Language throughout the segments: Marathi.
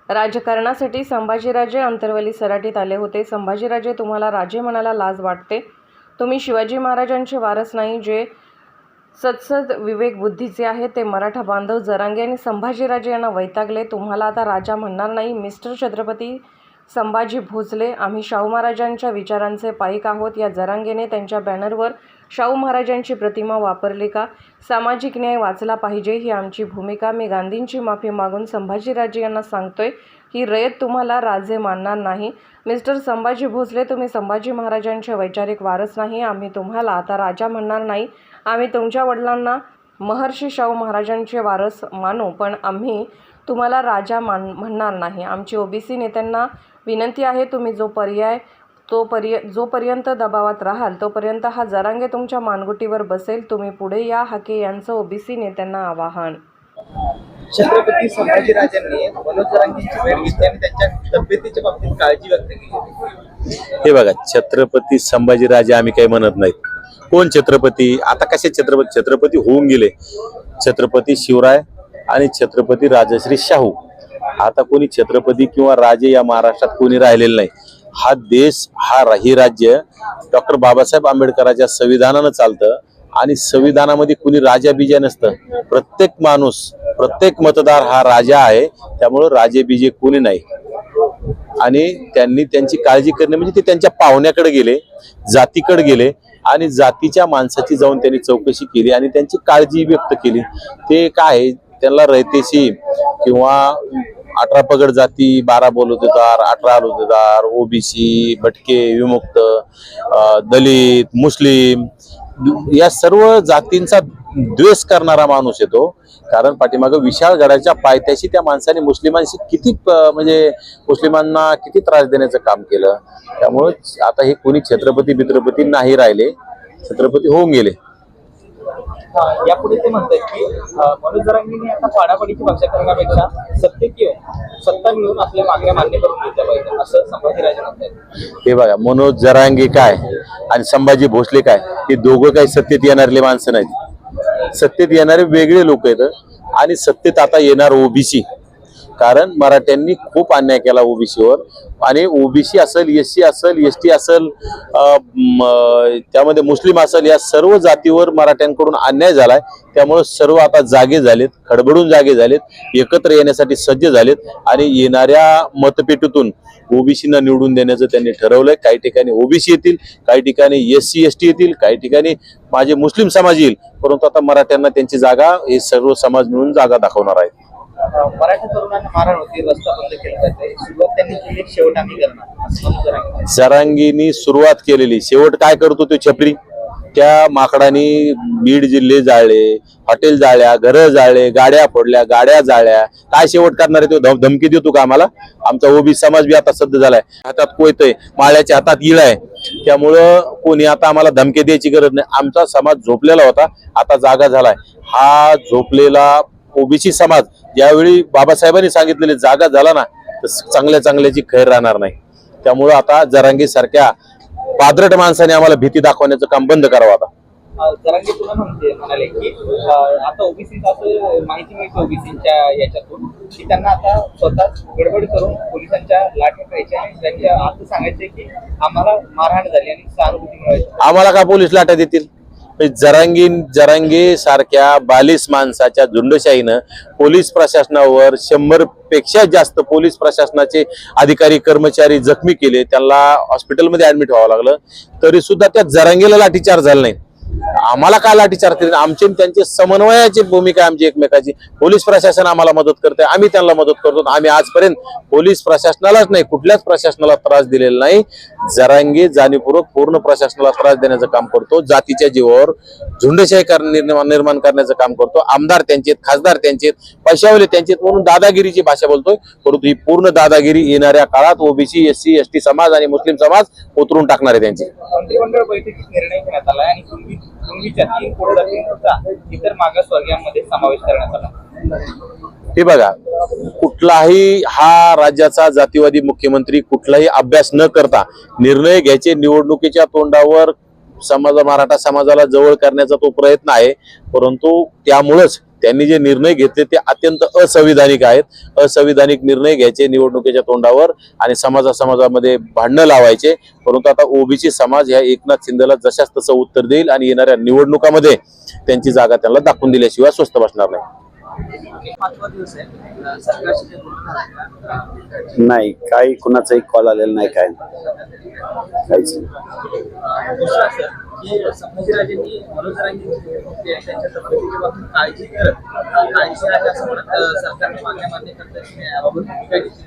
राजकारणासाठी संभाजीराजे अंतरवली सराटीत आले होते. संभाजीराजे, तुम्हाला राजे म्हणायला लाज वाटते? तुम्ही शिवाजी महाराजांचे वारस नाही. जे सत्सद विवेक बुद्धीचे आहेत ते मराठा बांधव जरांगे आणि संभाजीराजे यांना वैतागले. तुम्हाला आता राजा म्हणणार नाही. मिस्टर छत्रपती संभाजी भोसले, आम्ही शाहू महाराजांच्या विचारांचे पाईक आहोत. या जरांगेने त्यांच्या बॅनरवर शाहू महाराजांची प्रतिमा वापरली का? सामाजिक न्याय वाचला पाहिजे ही आमची भूमिका. मी गांधींची माफी मागून संभाजीराजे यांना सांगतोय की रयत तुम्हाला राजे मानणार नाही. मिस्टर संभाजी भोसले, तुम्ही संभाजी महाराजांचे वैचारिक वारस नाही. आम्ही तुम्हाला आता राजा म्हणणार नाही. आम्ही तुमच्या वडिलांना महर्षी शाहू महाराजांचे वारस मानू, पण आम्ही तुम्हाला राजा म्हणणार नाही. आमची ओबीसी नेत्यांना विनंती आहे, तुम्ही जोपर्यंत दबावात राहाल तोपर्यंत हा जरांगे तुमच्या मानगुटीवर बसेल. तुम्ही पुढे या, हाके यांचं ओबीसी नेत्यांना आवाहन. छत्रपती संभाजीराजांनी मनोज जरांगेंची भेट घेतली आणि त्यांच्या तब्येतीच्या बाबतीत काळजी व्यक्त केली. हे बघा, छत्रपती संभाजीराजे आम्ही काही म्हणत नाहीत. कोण छत्रपती? आता कसे छत्रपती होऊन गेले. छत्रपती शिवराय आणि छत्रपती राजश्री शाहू. आता कोणी छत्रपती किंवा राजे या महाराष्ट्रात कोणी राहिलेलं नाही. हा देश, हे राज्य डॉक्टर बाबासाहेब आंबेडकरांच्या संविधानानं चालतं आणि संविधानामध्ये कुणी राजा बिजा नसतं. प्रत्येक माणूस, प्रत्येक मतदार हा राजा आहे. त्यामुळं राजे बिजे कोणी नाही. आणि त्यांनी त्यांची काळजी करणे म्हणजे ते त्यांच्या पाहुण्याकडे गेले, जातीकडे गेले आणि जातीच्या माणसाची जाऊन त्यांनी चौकशी केली आणि त्यांची काळजी व्यक्त केली. ते काय, त्यांना रयतेशी किंवा 18 पगड जाती, 12 बलुतेदार, 18 बलुतेदार, ओबीसी, भटके, विमुक्त, दलित, मुस्लिम या सर्व जातींचा द्वेष करणारा माणूस येतो. कारण पाठीमागं विशाळ गडाच्या पायथ्याशी त्या माणसाने मुस्लिमांशी किती म्हणजे मुस्लिमांना किती त्रास देण्याचं काम केलं. त्यामुळे आता हे कोणी छत्रपती बित्रपती नाही राहिले, छत्रपती होऊन गेले. यापुढे ते म्हणतात की मनोज जरांगेंनी आता पाडापाडीची भाषा करण्यापेक्षा सत्ता मिळवून आपल्या मागण्या मान्य करून घेतल्या पाहिजे, असं संभाजीराजे म्हणतात. हे बघा, मनोज जरांगे काय आणि संभाजी भोसले काय, हे दोघं काही सत्तेत येणारे माणसं नाहीत. सत्तेत येणारे वेगळे लोक आहेत आणि सत्तेत आता येणार ओबीसी. कारण मराठ्यांनी खूप अन्याय केला ओबीसीवर आणि ओबीसी असेल, एससी असेल, एसटी असेल, त्यामध्ये मुस्लिम असेल, या सर्व जातीवर मराठ्यांकडून अन्याय झालाय. त्यामुळे सर्व आता जागे झालेत, खडबडून जागे झालेत, एकत्र येण्यासाठी सज्ज झालेत आणि येणाऱ्या मतपेटीतून ओबीसीना निवडून देण्याचं त्यांनी ठरवलंय. काही ठिकाणी ओबीसी येतील, काही ठिकाणी एससी एसटी येतील, काही ठिकाणी माझे मुस्लिम समाज येईल. परंतु आता मराठ्यांना त्यांची जागा हे सर्व समाज मिळून जागा दाखवणार आहेत. मराठा तरुणांना मारहाण होती, रस्ता बंद केला जाते, सुरुवात त्यांनी केली, शेवट आम्ही करणार. जरांगींनी सुरुवात केलेली, शेवट काय करतो तो छपरी. त्या माकडांनी बीड जिल्हे जाळले, हॉटेल जाळल्या, घरं जाळले, गाड्या फोडल्या, गाड्या जाळल्या. काय शेवट करणार आहे तो? धमकी देतो का आम्हाला? आमचा ओबीसी समाज बी आता सध्या झालाय, हातात कोयतय, माळ्याच्या हातात इळ आहे. त्यामुळं कोणी आता आम्हाला धमकी द्यायची गरज नाही. आमचा समाज झोपलेला होता, आता जागा झालाय. हा झोपलेला ओबीसी समाज ज्यावेळी बाबासाहेबांनी सांगितलेली जागा झाला ना, तर चांगल्या चांगल्याची खैर राहणार नाही. त्यामुळं आता जरांगे सारख्या पादरट माणसाने आम्हाला भीती दाखवण्याचं काम बंद करावं. आता जरांगे पुन्हा म्हणाले की आता ओबीसी असं माहिती मिळते ओबीसीच्या याच्यातून की त्यांना आता स्वतः गडबड करून पोलिसांच्या लाठी करायच्या आणि त्यांच्या असं सांगायचे की आम्हाला मारहाण झाली आणि सहानुभूती मिळवायची. आम्हाला का पोलीस लाटा देतील? जरांगे सारख्या बालिश माणसाच्या झुंडशाहीनं पोलीस प्रशासनावर 100 पेक्षा जास्त पोलीस प्रशासनाचे अधिकारी कर्मचारी जखमी केले, त्यांना हॉस्पिटलमध्ये ऍडमिट व्हावं लागलं. तरी सुद्धा त्या जरांगेला लाठीचार्ज झाला नाही. आम्हाला काय लाठीचार्ज केले? आमचे त्यांचे समन्वयाची भूमिका आमची एकमेकाची. पोलीस प्रशासन आम्हाला मदत करते, आम्ही त्यांना मदत करतो. आम्ही आजपर्यंत पोलीस प्रशासनालाच नाही, कुठल्याच प्रशासनाला त्रास दिलेला नाही. जरांगे जाणीवपूर्वक पूर्ण प्रशासनाला त्रास देण्याचं काम करतो, जातीच्या जीवावर झुंडशाही निर्माण करण्याचं काम करतो. आमदार त्यांचे, खासदार त्यांचे, पैशावले त्यांचे, म्हणून दादागिरीची भाषा बोलतोय. परंतु ही पूर्ण दादागिरी येणाऱ्या काळात ओबीसी, एससी, एसटी समाज आणि मुस्लिम समाज उतरून टाकणार आहे त्यांची. मंत्रिमंडळ बैठकीत निर्णय घेण्यात आला आणि पूर्वीच्या 3 कोटी इतर मागासवर्गीयांमध्ये समावेश करण्यात आला. हे बघा, कुठलाही हा राज्याचा जातीवादी मुख्यमंत्री कुठलाही अभ्यास न करता निर्णय घ्यायचे निवडणुकीच्या तोंडावर मराठा समाजाला जवळ करण्याचा तो प्रयत्न आहे. परंतु त्यामुळेच त्यांनी जे निर्णय घेतले ते अत्यंत असंविधानिक आहेत. असंविधानिक निर्णय घ्यायचे निवडणुकीच्या तोंडावर आणि समाजामध्ये भांडणं लावायचे. परंतु आता ओबीसी समाज ह्या एकनाथ शिंदेला जशाच तसं उत्तर देईल आणि येणाऱ्या निवडणुकामध्ये त्यांची जागा त्यांना दाखवून दिल्याशिवाय स्वस्थ बसणार नाही. 5वा दिवस आहे सरकारशी काही बोलणं झालंय का? नाही, काही कुणाचाही कॉल आलेला नाही, काय काहीच नाही. दुसरं असं की संभाजीराजेंनी मनोज जरांगे त्यांच्या तब्येतीच्या बाबतीत काळजी करत काळजी आहे असं म्हणत सरकारने मागण्या मान्य करताना याबाबत काय घेतली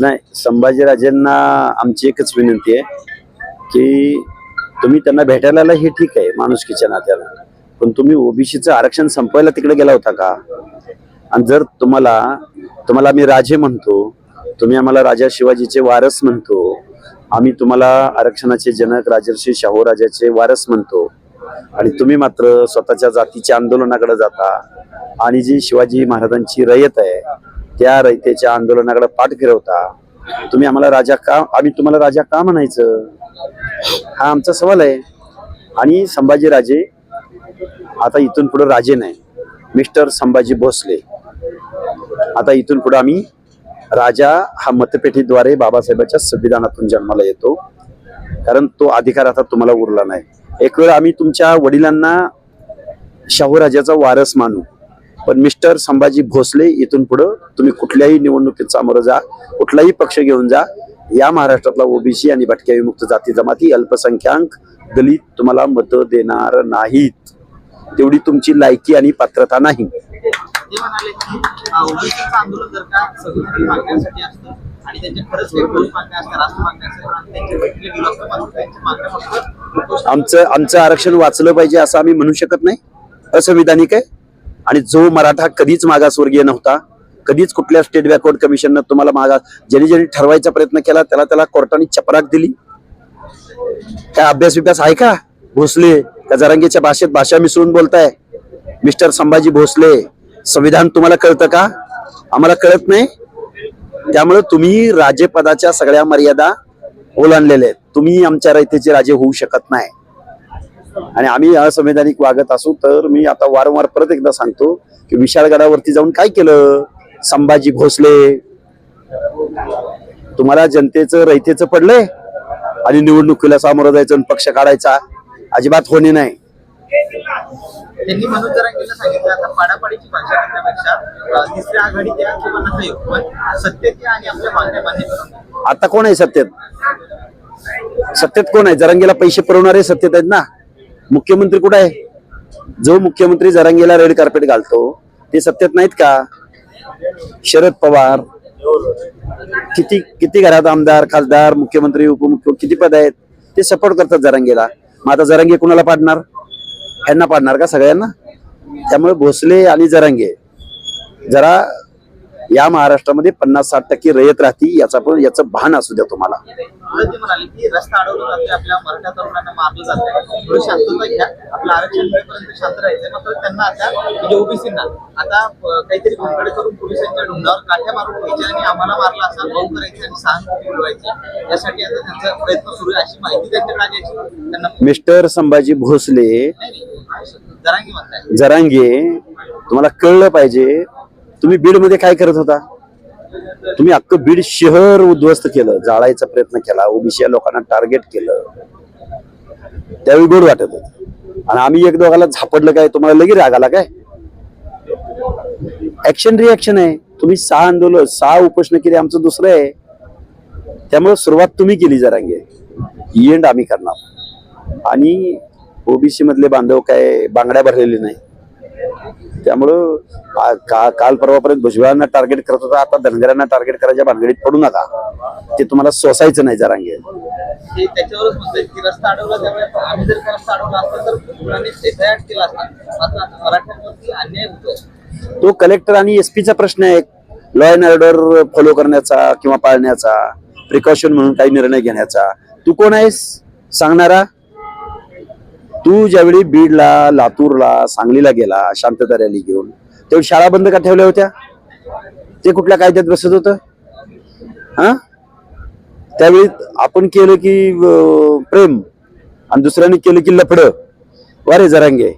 नाही, संभाजीराजेंना आमची एकच विनंती आहे की तुम्ही त्यांना भेटायला आला हे ठीक आहे माणुसकीच्या नात्याला, पण तुम्ही ओबीसीचं आरक्षण संपवायला तिकडे गेला होता का? आणि जर तुम्हाला आम्ही राजे म्हणतो, तुम्ही आम्हाला राजा शिवाजीचे वारस म्हणतो, आम्ही तुम्हाला आरक्षणाचे जनक राजर्षी शाहू राजाचे वारस म्हणतो, आणि तुम्ही मात्र स्वतःच्या जातीच्या आंदोलनाकडे जाता आणि जी शिवाजी महाराजांची रयत आहे त्या रयतेच्या आंदोलनाकडे पाठ फिरवता, तुम्ही आम्ही तुम्हाला राजा का म्हणायचं? हा आमचा सवाल आहे. आणि संभाजीराजे आता इथून पुढे राजे नाही, मिस्टर संभाजी भोसले. आता इथून पुढे आम्ही राजा हा मतपेटीद्वारे बाबासाहेबांच्या संविधानातून जन्माला येतो, कारण तो अधिकार आता तुम्हाला उरला नाही. एक वेळ आम्ही तुमच्या वडिलांना शाहू राजाचा वारस मानू, पण मिस्टर संभाजी भोसले इथून पुढे तुम्ही कुठल्याही निवडणुकीत सामोरं जा, कुठलाही पक्ष घेऊन जा, या महाराष्ट्रातला ओबीसी आणि भटक्या विमुक्त जाती जमाती अल्पसंख्याक दलित तुम्हाला मतं देणार नाहीत. तेवढी तुमची लायकी आणि पात्रता नाही. ते म्हणाले की ओबीसीचं आंदोलन जर का संविधानिक मागण्यासाठी असतं आणि त्यांच्या खरंच काही ठोस मागण्या असतात, राष्ट्र मागण्या असतात आणि त्यांच्या भेटीला गेलो असतो, मात्र त्यांच्या मागण्या फक्त आमचं आरक्षण वाचलं पाहिजे असं आम्ही म्हणू शकत नाही. असंविधानिक आहे. आणि जो मराठा कधीच मागासवर्गीय नव्हता, कधीच कुठल्या स्टेट बॅकवर्ड कमिशननं तुम्हाला ज्यांनी ठरवायचा प्रयत्न केला त्याला कोर्टाने चपराक दिली. काय अभ्यास आहे का भोसले? का जरांगेच्या भाषेत भाषा मिसळून बोलताय? मिस्टर संभाजी भोसले, संविधान तुम्हाला कळतं का? आम्हाला कळत नाही. त्यामुळे तुम्ही राजेपदाच्या सगळ्या मर्यादा ओलांडलेल्या आहेत. तुम्ही आमच्या रयतेचे राजे होऊ शकत नाही. आणि आम्ही असंवैधानिक वागत असू तर मी आता वारंवार परत एकदा सांगतो की विशाळगडावरती जाऊन काय केलं संभाजी भोसले? तुम्हाला जनतेचं रयतेचं पडलंय आणि निवडणुकीला सामोरं जायचं आणि पक्ष काढायचा अजिबात होणे नाही. त्यांनी मनोज जरांगेला सांगितलं आता पाडापाडीची भाषा करण्यापेक्षा तिसरी आघाडी द्या किंवा नका येऊ, पण सत्तेत या आणि आपल्या मागण्या मान्य करा. आता कोण आहे सत्तेत? सत्तेत कोण आहे? जरांगेला पैसे पुरवणारे सत्तेत आहेत ना. मुख्यमंत्री कुठे आहे? जो मुख्यमंत्री जरांगेला रेड कार्पेट घालतो ते सत्तेत नाहीत का? शरद पवार किती घरात आमदार खासदार मुख्यमंत्री उपमुख्यमंत्री किती पद आहेत? ते सपोर्ट करतात जरांगेला. मग आता जरांगे कुणाला पाडणार? ह्यांना पाडणार का? सगळ्यांना. त्यामुळे भोसले आणि जरांगे जरा या महाराष्ट्रामध्ये 50-60% रयत राहती याचं भान असू द्या तुम्हाला. ते म्हणाले की रस्ता अडवला जातोय, आपल्या मराठा तरुणांना मारलं जातंय, थोडी शांतता घ्या, आपलं आरक्षण मिळेपर्यंत शांत राहायचंय. मात्र त्यांना आता म्हणजे ओबीसींना आता काहीतरी भोंगडे करून पोलिसांच्या डोंगरावर काठ्या मारून घ्यायच्या आणि आम्हाला मारला असा भाऊ करायचे आणि सहानुभूती मिळवायची, यासाठी आता त्यांचा प्रयत्न सुरू आहे अशी माहिती त्यांच्याकडे आल्याची त्यांना. मिस्टर संभाजी भोसले जरांगे म्हणताय. जरांगे तुम्हाला कळलं पाहिजे. तुम्ही बीड मध्ये काय करत होता? तुम्ही अख्खं बीड शहर उद्ध्वस्त केलं, जाळायचा प्रयत्न केला, ओबीसी या लोकांना टार्गेट केलं. त्यावेळी गोड वाटत होत. आणि आम्ही एक दोघाला झापडलं काय तुम्हाला लगेच राग आला काय? ऍक्शन रिॲक्शन आहे. तुम्ही 6 आंदोलन 6 उपोषण केली, आमचं दुसरं आहे. त्यामुळे सुरुवात तुम्ही केली जरांगे, एंड आम्ही करणार. आणि ओबीसी मधले बांधव काय बांगड्या भरलेले नाही. त्यामुळं काल परवापर्यंत भुजबळांना टार्गेट करत होता, आता धनगरांना टार्गेट करायच्या भानगडीत पडू नका. ते तुम्हाला सोसायचं नाही जरांगे. ते त्याच्यावरच म्हणतोय की रस्ता अडवला, त्यामुळे आम्ही जर रस्ता अडवला असता तर भुजबळांनी एफआयआर केला असता. मात्र आता मराठ्यांवरती अन्याय होतोय. तो कलेक्टर आणि एसपीचा प्रश्न आहे. लॉ अँड ऑर्डर फॉलो करण्याचा किंवा पाळण्याचा, प्रिकॉशन म्हणून काही निर्णय घेण्याचा. तू कोण आहेस सांगणारा? तू ज्यावेळी बीडला, लातूरला, सांगलीला गेला शांतता रॅली घेऊन, तेवढी शाळा बंद का ठेवल्या होत्या? ते कुठल्या कायद्यात बसत होतं? हा, त्यावेळी आपण केलं की प्रेम आणि दुसऱ्याने केलं की लफडं. वारे जरांगे,